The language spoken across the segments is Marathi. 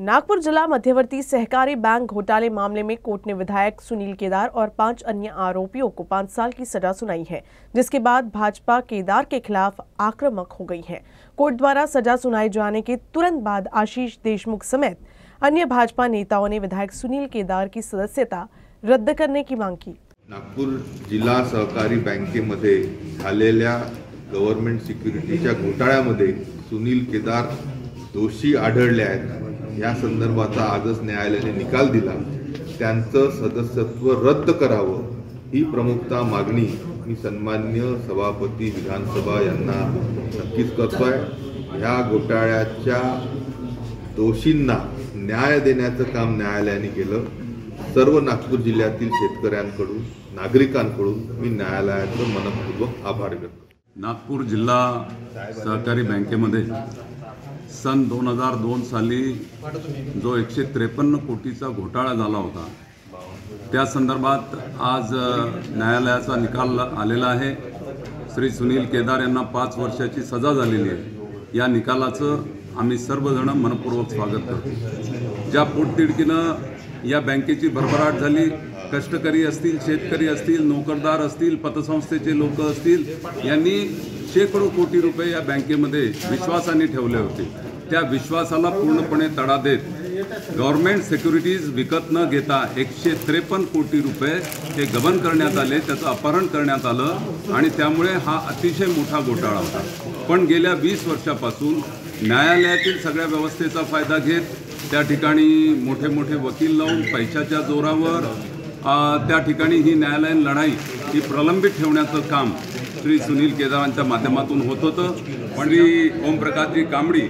नागपुर जिला मध्यवर्ती सहकारी बैंक घोटाले मामले में कोर्ट ने विधायक सुनील केदार और 5 अन्य आरोपियों को 5 साल की सजा सुनाई है, जिसके बाद भाजपा केदार के खिलाफ आक्रामक हो गई है। कोर्ट द्वारा सजा सुनाए जाने के तुरंत बाद आशीष देशमुख समेत अन्य भाजपा नेताओं ने विधायक सुनील केदार की सदस्यता रद्द करने की मांग की। नागपुर जिला सहकारी बँकेमध्ये झालेल्या गव्हर्नमेंट सिक्युरिटीच्या घोटाळ्यामध्ये सुनील केदार दोषी आढळले आहेत। या संदर्भाचा आजच न्यायालयाने निकाल दिला। त्यांचं सदस्यत्व रद्द करावं ही प्रमुखता मागणी मी सन्माननीय सभापती विधानसभा यांना नक्कीच करतोय। या घोटाळ्याच्या दोषींना न्याय देण्याचं काम न्यायालयाने केलं। सर्व नागपूर जिल्ह्यातील शेतकऱ्यांकडून नागरिकांकडून मी न्यायालयाचं मनपूर्वक आभार व्यक्त करतो। नागपूर जिल्हा सहकारी बँकेमध्ये सन 2002 साली जो 153 कोटीचा घोटाळा झाला होता, त्या संदर्भात आज न्यायालयाचा निकाल आलेला आहे। श्री सुनील केदार यांना 5 वर्षाची सजा झालेली आहे। या निकालाचं आम्ही सर्वजण मनपूर्वक स्वागत करतो। ज्या पोटतिडकीनं या बँकेची भरभराट झाली, कष्टकरी असतील, शेतकरी असतील, नोकरदार असतील, पतसंस्थेचे लोक असतील, यांनी शेकडो कोटी रुपये या बँकेमध्ये विश्वासाने ठेवले होते। त्या विश्वासाला पूर्णपणे तडा देत गव्हर्नमेंट सिक्युरिटीज विकत न घेता 153 कोटी रुपये हे गबन करण्यात आले, त्याचं अपहरण करण्यात आलं आणि त्यामुळे हा अतिशय मोठा घोटाळा होता। पण गेल्या 20 वर्षापासून न्यायालयातील सगळ्या व्यवस्थेचा फायदा घेत त्या ठिकाणी मोठे मोठे वकील लावून पैशाच्या जोरावर त्या ठिकाणी ही न्यायालयीन लढाई ही प्रलंबित ठेवण्याचं काम श्री सुनील केदारांच्या माध्यमातून होत होतं। पण श्री ओमप्रकाशजी कांबडी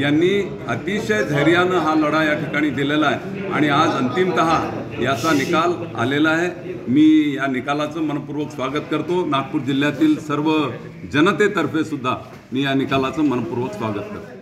यांनी अतिशय धैर्यानं हा लढा या ठिकाणी दिलेला आहे आणि आज अंतिमतः याचा निकाल आलेला आहे। मी या निकालाचं मनपूर्वक स्वागत करतो। नागपूर जिल्ह्यातील सर्व जनतेतर्फे सुद्धा मी या निकालाचं मनपूर्वक स्वागत करतो।